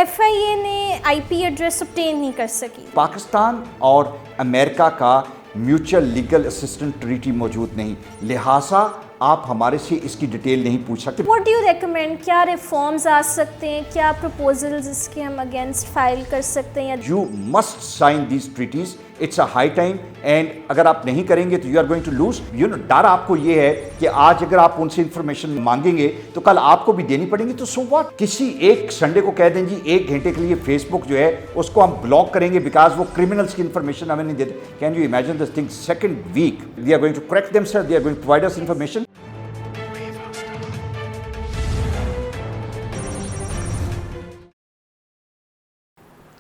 FIA نے IP address obtain نہیں کر سکی. پاکستان اور امریکہ کا میوچل لیگل اسسٹنٹ ٹریٹی موجود نہیں، لہٰذا آپ ہمارے سے اس کی ڈیٹیل نہیں پوچھ سکتے. What do you recommend? کیا ریفارمز آ سکتے ہیں؟ کیا پروپوزلز اس کے ہم اگینسٹ فائل کر سکتے ہیں؟ You must sign these treaties. It's a high time. And اگر آپ نہیں کریں گے تو you are going to lose. ڈر آپ کو یہ ہے کہ آج اگر آپ ان سے انفارمیشن مانگیں گے تو کل آپ کو بھی دینی پڑیں گی، تو so what؟ کسی ایک سنڈے کو کہہ دیں جی 1 گھنٹے کے لیے فیس بک جو ہے اس کو ہم بلاک کریں گے بیکاز وہ کرمنلس کی انفارمیشن ہمیں نہیں دیتے. Can you imagine this thing? Second week we are going to correct them, sir. They are going to provide us information.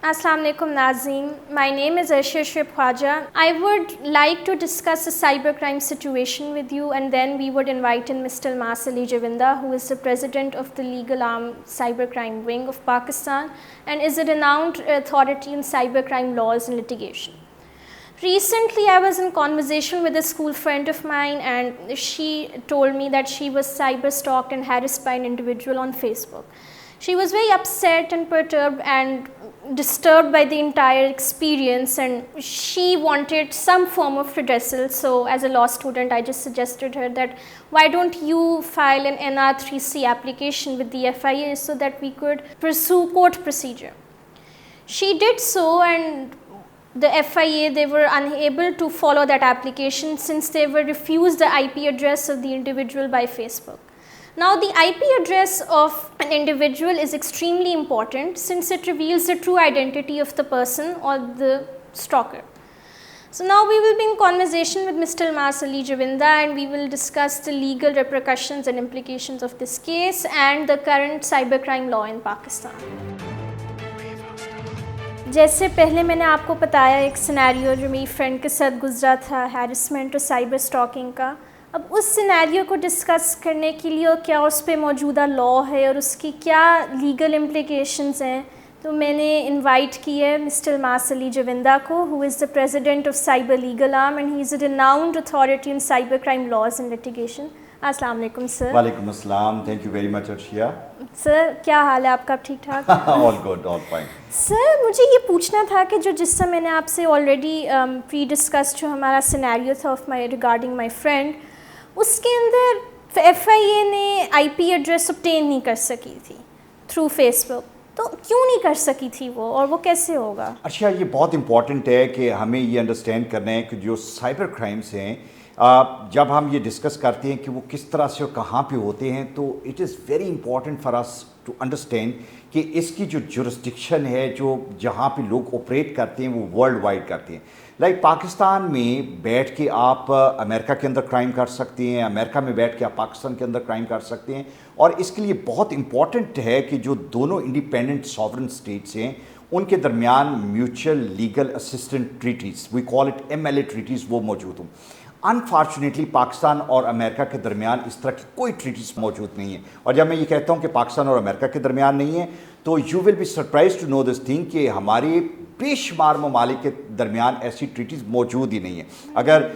السلام علیکم ناظرین. My name is Arshia Shrip Khwaja. I would like to discuss a cybercrime situation with you, and then we would invite in Mr. Almas Ali Javinda, who is the president of the legal arm cybercrime wing of Pakistan and is a renowned authority in cybercrime laws and litigation. Recently, I was in conversation with a school friend of mine, and she told me that she was cyber-stalked and harassed by an individual on Facebook. She was very upset and perturbed and disturbed by the entire experience, and she wanted some form of redressal. So as a law student, I just suggested her that why don't you file an NR3C application with the FIA so that we could pursue court procedure. She did so, and the FIA, they were unable to follow that application since they were refused the IP address of the individual by Facebook. Now, the IP address of an individual is extremely important since it reveals the true identity of the person or the stalker. So now we will be in conversation with Mr. Almas Ali Javinda, and we will discuss the legal repercussions and implications of this case and the current cybercrime law in Pakistan. جیسے پہلے میں نے آپ کو بتایا ایک scenario جو میری فرینڈ کے ساتھ گزرا تھا ہیرسمنٹ اور سائبر اسٹاکنگ کا. اب اس سینیریو کو ڈسکس کرنے کے لیے کیا اس پہ موجودہ لا ہے اور اس کی کیا لیگل امپلیکیشنز ہیں، تو میں نے انوائٹ کی ہے مسٹر الماس علی جوندہ کو، who is the president of cyber legal arm and he is a renowned authority in cyber crime laws and litigation. السلام علیکم سر. وعلیکم السلام. Thank you very much Arshia. Sir کیا حال ہے آپ کا؟ ٹھیک ٹھاک؟ All good, all fine. سر مجھے یہ پوچھنا تھا کہ جس سے میں نے آپ سے آلریڈی پری ڈسکس جو ہمارا سینیریو تھا of my regarding my friend, اس کے اندر FIA نے IP ایڈریس obtain نہیں کر سکی تھی تھرو فیس بک، تو کیوں نہیں کر سکی تھی وہ، اور وہ کیسے ہوگا؟ اچھا، یہ بہت امپورٹنٹ ہے کہ ہمیں یہ انڈرسٹینڈ کرنا ہے کہ جو سائبر کرائمس ہیں جب ہم یہ ڈسکس کرتے ہیں کہ وہ کس طرح سے اور کہاں پہ ہوتے ہیں، تو it is very important for us to understand کہ اس کی جو جورسڈکشن ہے، جو جہاں پہ لوگ آپریٹ کرتے ہیں وہ ورلڈ وائڈ کرتے ہیں. لائک پاکستان میں بیٹھ کے آپ امریکہ کے اندر کرائم کر سکتے ہیں، امریکہ میں بیٹھ کے آپ پاکستان کے اندر کرائم کر سکتے ہیں، اور اس کے لیے بہت امپورٹنٹ ہے کہ جو دونوں انڈیپینڈنٹ ساورن اسٹیٹس ہیں ان کے درمیان mutual legal assistant treaties, we call it MLA treaties, وہ موجود ہوں. انفارچونیٹلی پاکستان اور امریکہ کے درمیان اس طرح کی کوئی ٹریٹیز موجود نہیں ہے. اور جب میں یہ کہتا ہوں کہ پاکستان اور امریکہ کے درمیان نہیں ہے تو you will be surprise to know this thing کہ ہمارے بے شمار ممالک کے درمیان ایسی ٹریٹیز موجود ہی نہیں ہیں. اگر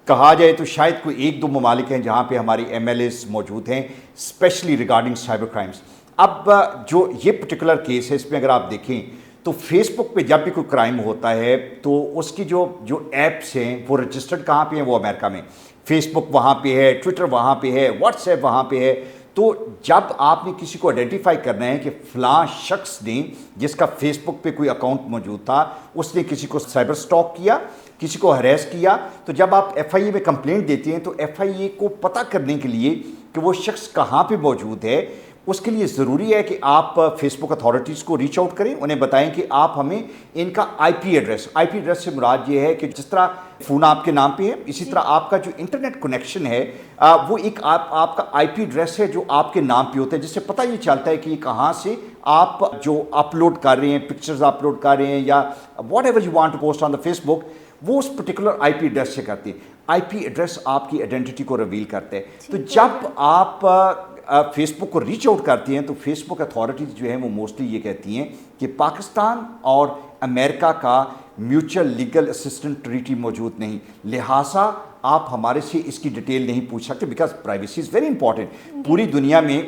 کہا جائے تو شاید کوئی 1-2 ممالک ہیں جہاں پہ ہماری MLAs موجود ہیں اسپیشلی ریگارڈنگ سائبر کرائمس. اب جو یہ پرٹیکولر کیس ہے اس میں اگر آپ دیکھیں تو فیس بک پہ جب بھی کوئی کرائم ہوتا ہے تو اس کی جو ایپس ہیں وہ رجسٹرڈ کہاں پہ ہیں؟ وہ امریکہ میں. فیس بک وہاں پہ ہے، ٹویٹر وہاں پہ ہے، واٹس ایپ وہاں پہ ہے. تو جب آپ نے کسی کو آئیڈینٹیفائی کرنا ہے کہ فلاں شخص نے جس کا فیس بک پہ کوئی اکاؤنٹ موجود تھا اس نے کسی کو سائبر اسٹاک کیا، کسی کو ہریس کیا، تو جب آپ FIA میں کمپلینٹ دیتے ہیں تو FIA کو پتہ کرنے کے لیے کہ وہ شخص کہاں پہ موجود ہے، اس کے لیے ضروری ہے کہ آپ فیس بک اتھارٹیز کو ریچ آؤٹ کریں، انہیں بتائیں کہ آپ ہمیں ان کا IP ایڈریس سے مراد یہ ہے کہ جس طرح فون آپ کے نام پہ ہے اسی طرح آپ کا جو انٹرنیٹ کنیکشن ہے وہ ایک آپ کا IP ایڈریس ہے جو آپ کے نام پہ ہوتا ہے، جس سے پتہ یہ چلتا ہے کہ یہ کہاں سے آپ جو اپلوڈ کر رہے ہیں، پکچرز اپلوڈ کر رہے ہیں یا whatever you want to post on the Facebook, وہ اس پرٹیکولر IP ایڈریس سے کرتے ہیں. IP ایڈریس آپ کی آئیڈینٹی کو ریویل کرتا ہے. تو جب آپ فیس بک کو ریچ آؤٹ کرتی ہیں تو فیس بک اتھارٹیز جو ہیں وہ موسٹلی یہ کہتی ہیں کہ پاکستان اور امریکہ کا میوچل لیگل اسسٹنٹ ٹریٹی موجود نہیں، لہٰذا آپ ہمارے سے اس کی ڈیٹیل نہیں پوچھ سکتے because privacy is very important. پوری دنیا میں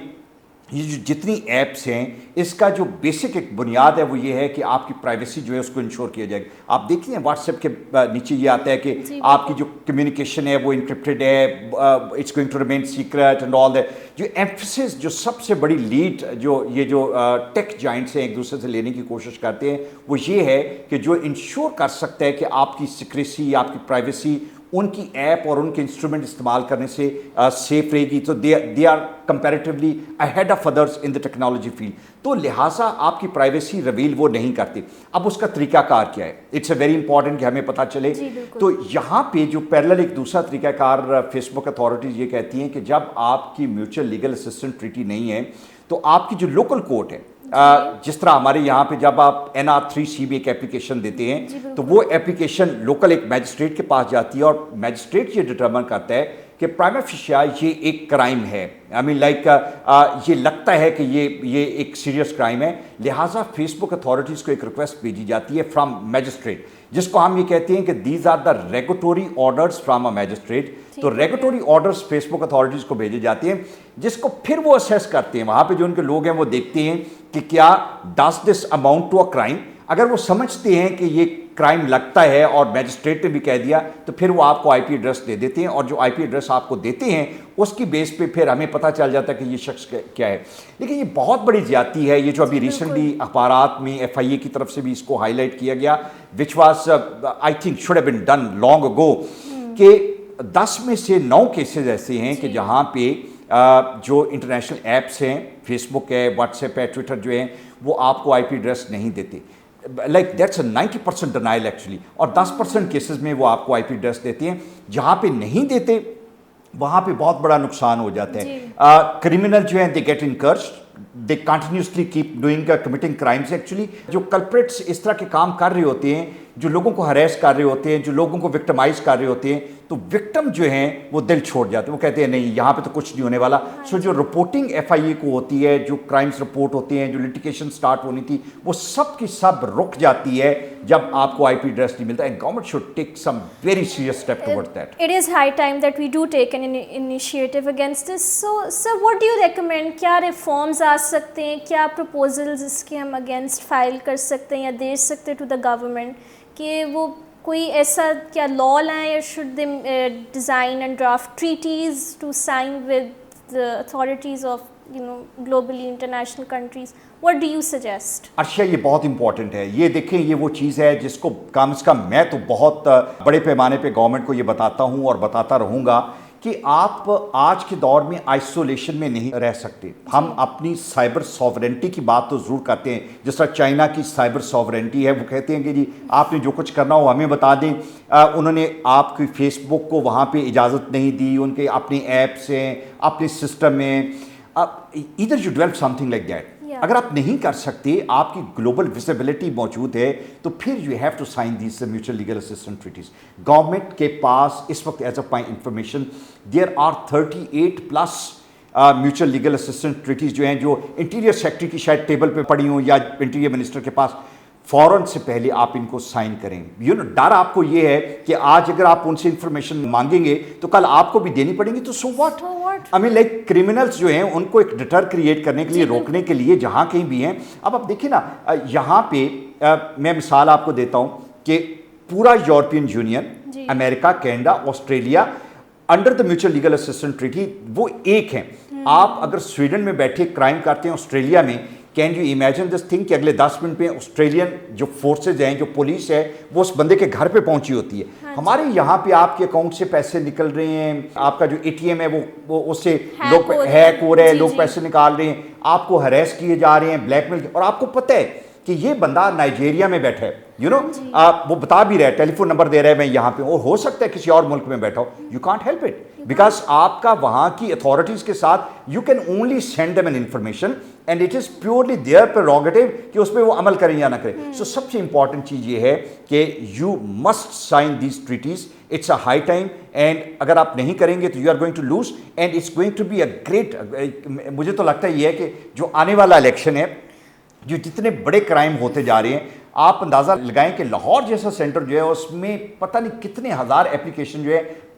یہ جو جتنی ایپس ہیں اس کا جو بیسک ایک بنیاد ہے وہ یہ ہے کہ آپ کی پرائیویسی جو ہے اس کو انشور کیا جائے گا. آپ دیکھتے ہیں واٹس ایپ کے نیچے یہ آتا ہے کہ آپ کی جو کمیونیکیشن ہے وہ انکرپٹڈ ہے, it's going to remain secret and all that. جو ایمفسس جو سب سے بڑی لیڈ جو یہ جو ٹیک جائنٹس ہیں ایک دوسرے سے لینے کی کوشش کرتے ہیں وہ یہ ہے کہ جو انشور کر سکتا ہے کہ آپ کی سیکریسی, آپ کی پرائیویسی ان کی ایپ اور ان کے انسٹرومنٹ استعمال کرنے سے سیف رہے گی. تو they are comparatively ahead of others in the technology field. تو لہٰذا آپ کی پرائیویسی ریویل وہ نہیں کرتے. اب اس کا طریقہ کار کیا ہے, اٹس اے ویری امپورٹنٹ کہ ہمیں پتہ چلے. تو یہاں پہ جو پیرلل ایک دوسرا طریقہ کار فیس بک اتھارٹیز یہ کہتی ہیں کہ جب آپ کی میوچل لیگل اسسٹنٹ ٹریٹی نہیں ہے تو آپ کی جو لوکل کورٹ ہے, جس طرح ہمارے یہاں پہ جب آپ NR3C میں ایک اپلیکیشن دیتے ہیں تو وہ اپلیکیشن لوکل ایک میجسٹریٹ کے پاس جاتی ہے اور میجسٹریٹ یہ ڈٹرمن کرتا ہے کہ پرائما فیشیا یہ ایک کرائم ہے. آئی مین لائک یہ لگتا ہے کہ یہ ایک سیریس کرائم ہے. لہٰذا فیس بک اتھارٹیز کو ایک ریکویسٹ بھیجی جاتی ہے فرام میجسٹریٹ, جس کو ہم یہ کہتے ہیں کہ these are the regulatory orders from a magistrate. تو regulatory orders Facebook authorities کو بھیجے جاتے ہیں جس کو پھر وہ اسیس کرتے ہیں. وہاں پہ جو ان کے لوگ ہیں وہ دیکھتے ہیں کہ کیا does this amount to a crime. اگر وہ سمجھتے ہیں کہ یہ کرائم لگتا ہے اور میجسٹریٹ نے بھی کہہ دیا تو پھر وہ آپ کو آئی پی ایڈریس دے دیتے ہیں, اور جو آئی پی ایڈریس آپ کو دیتے ہیں اس کی بیس پہ پھر ہمیں پتہ چل جاتا ہے کہ یہ شخص کیا ہے. لیکن یہ بہت بڑی زیادتی ہے, یہ جو ابھی ریسنٹلی اخبارات میں FIA کی طرف سے بھی اس کو ہائی لائٹ کیا گیا, which was I think should have been done long اگو, کہ 10 میں سے 9 کیسز ایسے ہیں کہ جہاں پہ جو انٹرنیشنل ایپس ہیں, فیس بک ہے, واٹس ایپ ہے, ٹویٹر جو ہیں, وہ آپ کو آئی پی ایڈریس نہیں دیتے. لائک دیٹس اے 90% ڈنائل ایکچولی, اور 10% کیسز میں وہ آپ کو آئی پی ایڈریس دیتے ہیں. جہاں پہ نہیں دیتے وہاں پہ بہت بڑا نقصان ہو جاتا ہے. کرمنل جو ہیں they get encouraged, they continuously keep doing committing crimes. Actually جو کلپریٹس اس طرح کے کام کر رہے ہوتے ہیں, جو لوگوں کو ہریس کر رہے ہوتے ہیں, جو لوگوں کو وکٹمائز کر رہے ہوتے ہیں, تو وکٹم جو ہیں وہ دل چھوڑ جاتے ہیں, وہ کہتے ہیں نہیں یہاں پہ تو کچھ نہیں ہونے والا. سو جو رپورٹنگ FIA کو ہوتی ہے, جو کرائمس رپورٹ ہوتے ہیں, جو لٹیگیشن سٹارٹ ہونی تھی, وہ سب کی سب رک جاتی ہے جب آپ کو آئی پی ایڈریس نہیں ملتا. And government should take some very serious step toward that. It is high time that we do take an initiative against this. So sir, what do you recommend? کیا ریفارمز آ سکتے ہیں, کیا پروپوزلز اس کے ہم against file کر سکتے ہیں یا دے سکتے ٹو دا گورنمنٹ, کہ وہ کوئی ایسا کیا لا لائیں, یا should they design and draft treaties to sign with the authorities of globally international countries? What do you suggest? ارشیا یہ بہت امپورٹنٹ ہے. یہ دیکھیں یہ وہ چیز ہے جس کو کم از کم میں تو بہت بڑے پیمانے پہ گورنمنٹ کو یہ بتاتا ہوں اور بتاتا رہوں گا کہ آپ آج کے دور میں آئسولیشن میں نہیں رہ سکتے. ہم اپنی سائبر سوورنٹی کی بات تو ضرور کرتے ہیں, جس طرح چائنا کی سائبر سوورنٹی ہے, وہ کہتے ہیں کہ جی آپ نے جو کچھ کرنا ہو ہمیں بتا دیں. انہوں نے آپ کی فیس بک کو وہاں پہ اجازت نہیں دی, ان کے اپنی ایپس ہیں, اپنے سسٹم میں. ادھر you develop some thing like that. اگر آپ نہیں کر سکتے, آپ کی گلوبل ویزیبلٹی موجود ہے, تو پھر you have to sign these mutual legal assistant treaties. Government کے پاس اس وقت as a my information there are 38+ mutual legal assistant treaties جو ہیں, جو انٹیریئر سیکٹری کی شاید ٹیبل پہ پڑی ہوں یا انٹیریئر منسٹر کے پاس. فوراً سے پہلے آپ ان کو سائن کریں. ڈر آپ کو یہ ہے کہ آج اگر آپ ان سے انفارمیشن مانگیں گے تو کل آپ کو بھی دینی پڑیں گی, تو so what. I mean like criminals جو ہیں ان کو ایک ڈٹر کریٹ کرنے کے لیے, روکنے کے لیے جہاں کہیں بھی ہیں. اب آپ دیکھیں نا, یہاں پہ میں مثال آپ کو دیتا ہوں کہ پورا European union, America, Canada, Australia under the mutual legal assistant treaty وہ ایک ہیں. آپ اگر سویڈن میں بیٹھے کرائم کرتے ہیں آسٹریلیا میں, can you imagine this thing کہ اگلے 10 منٹ میں آسٹریلین جو فورسز ہیں, جو پولیس ہے, وہ اس بندے کے گھر پہ پہنچی ہوتی ہے. ہمارے یہاں پہ آپ کے اکاؤنٹ سے پیسے نکل رہے ہیں, آپ کا جو ATM ہے وہ اس سے لوگ ہیک ہو رہے ہیں, لوگ پیسے نکال رہے ہیں, آپ کو ہریس کیے جا رہے ہیں, بلیک میل, اور آپ کو پتہ ہے کہ یہ بندہ نائجیریا میں بیٹھا ہے, وہ بتا بھی رہا ہے, ٹیلی فون نمبر دے رہا ہے میں یہاں پہ, اور ہو سکتا ہے کسی اور ملک میں بیٹھا ہو. You can't help it because آپ کا وہاں کی اتھارٹیز کے ساتھ you can only send them an information and it is purely their prerogative کہ اس پہ وہ عمل کریں یا نہ کریں. سو سب سے امپورٹنٹ چیز یہ ہے کہ you must sign these treaties. It's a high time, and اگر آپ نہیں کریں گے تو you are going to lose, and it's going to be a great. مجھے تو لگتا ہے یہ ہے کہ جو آنے والا الیکشن ہے, جو جتنے بڑے کرائم ہوتے جا رہے ہیں, آپ اندازہ لگائیں کہ لاہور جیسا سینٹر جو ہے اس میں پتہ نہیں کتنے ہزار اپلیکیشن جو ہے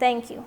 Thank you.